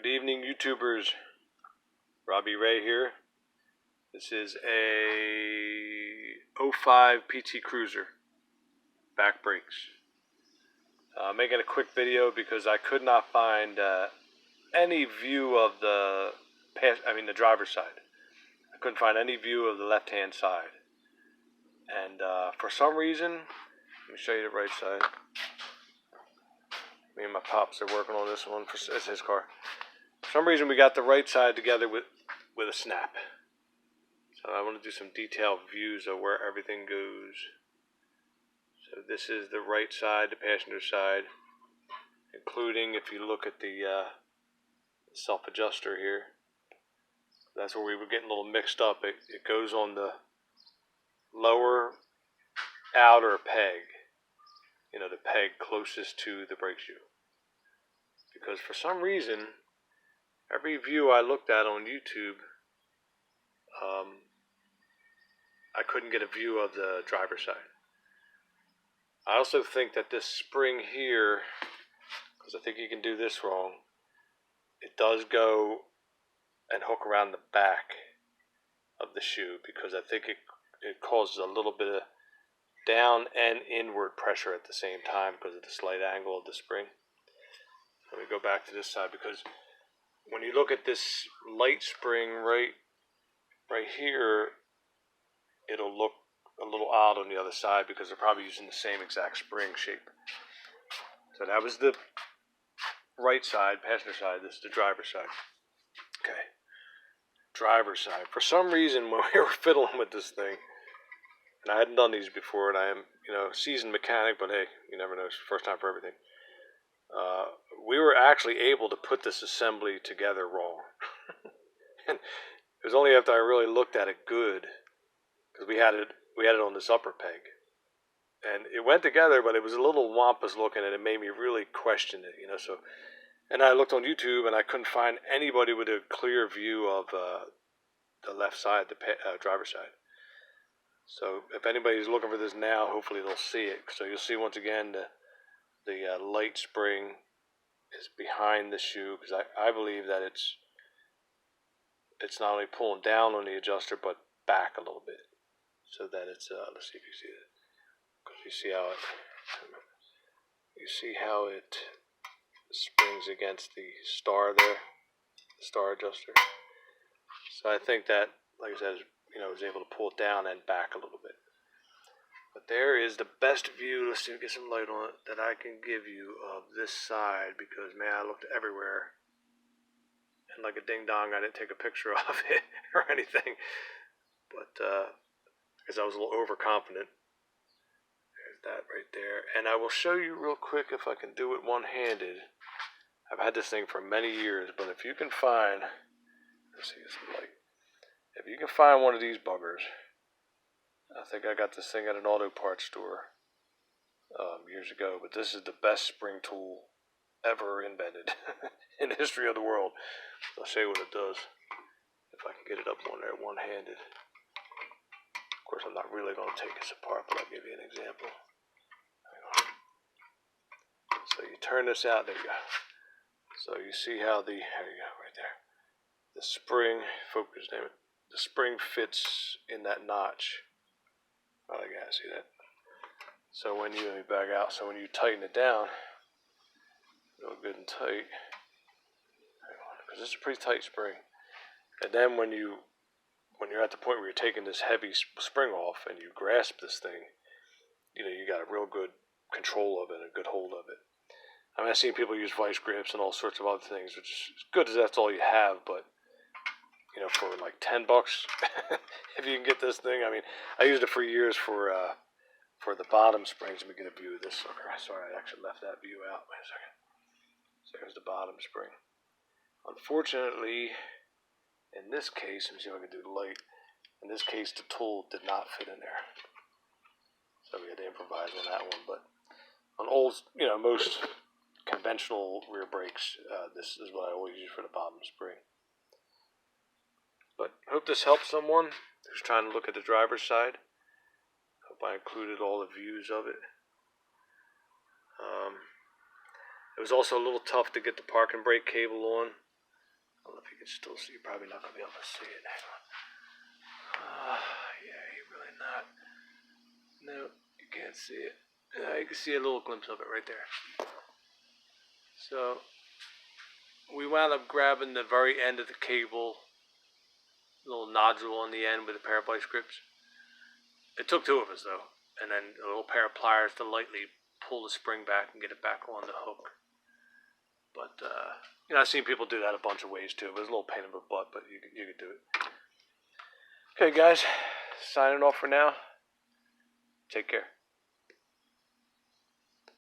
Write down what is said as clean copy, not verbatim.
Good evening, YouTubers. Robbie Ray here. This is a 05 PT Cruiser. Back brakes. Making a quick video because I could not find any view of the driver's side. I couldn't find any view of the left-hand side. And for some reason, let me show you the right side. Me and my pops are working on this one. It's his car. For some reason, we got the right side together with a snap. So I want to do some detailed views of where everything goes. So this is the right side, the passenger side, including if you look at the self-adjuster here. That's where we were getting a little mixed up. It goes on the lower outer peg. You know, the peg closest to the brake shoe. Because for some reason, every view I looked at on YouTube, I couldn't get a view of the driver's side. I also think that this spring here, because I think you can do this wrong, it does go and hook around the back of the shoe, because I think it causes a little bit of down and inward pressure at the same time because of the slight angle of the spring. Let me go back to this side, because when you look at this light spring right here, it'll look a little odd on the other side because they're probably using the same exact spring shape. So that was the right side, passenger side. This is the driver's side. Okay, driver's side. For some reason, when we were fiddling with this thing, and I hadn't done these before, and I am, seasoned mechanic, but hey, you never know. It's the first time for everything. We were actually able to put this assembly together wrong. And it was only after I really looked at it good, because we had it on this upper peg, and it went together, but it was a little wampus looking, and it made me really question it, So, and I looked on YouTube, and I couldn't find anybody with a clear view of the left side, the driver's side. So if anybody's looking for this now, hopefully they'll see it. So you'll see once again the light spring is behind the shoe, because I believe that it's not only pulling down on the adjuster but back a little bit, so that it's let's see if you see it, because you see how it springs against the star there, the star adjuster. So I think that, like I said, was able to pull it down and back a little bit. But there is the best view, let's see if we get some light on it, that I can give you of this side, because, man, I looked everywhere. And like a ding-dong, I didn't take a picture of it or anything. But, because I was a little overconfident. There's that right there. And I will show you real quick if I can do it one-handed. I've had this thing for many years, but if you can find, let's see, it's light. If you can find one of these buggers, I think I got this thing at an auto parts store years ago, but this is the best spring tool ever invented in the history of the world. I'll show you what it does, if I can get it up on there one-handed. Of course, I'm not really going to take this apart, but I'll give you an example. So you turn this out, there you go. So you see how there you go, right there. The spring, focus, damn it. The spring fits in that notch. Oh, I gotta see that. So when you, let me back out. So when you tighten it down, real good and tight, because it's a pretty tight spring. And then when you're at the point where you're taking this heavy spring off and you grasp this thing, you got a real good control of it, a good hold of it. I mean, I've seen people use vice grips and all sorts of other things, which is as good as that's all you have, but for like $10, if you can get this thing. I mean, I used it for years for the bottom springs. Let me get a view of this sucker. Sorry, I actually left that view out. Wait a second. So there's the bottom spring. Unfortunately, in this case, let me see if I can do the light. In this case, the tool did not fit in there, so we had to improvise on that one. But on old, most conventional rear brakes, this is what I always use for the bottom spring. But I hope this helps someone who's trying to look at the driver's side. Hope I included all the views of it. It was also a little tough to get the parking brake cable on. I don't know if you can still see. You're probably not going to be able to see it. Hang on. Yeah, you're really not. No, you can't see it. You can see a little glimpse of it right there. So, we wound up grabbing the very end of the cable, little nodule on the end with a pair of vice grips. It took two of us though, and then a little pair of pliers to lightly pull the spring back and get it back on the hook. But I've seen people do that a bunch of ways too. It was a little pain in the butt, but you could do it. Okay, guys, signing off for now. Take care.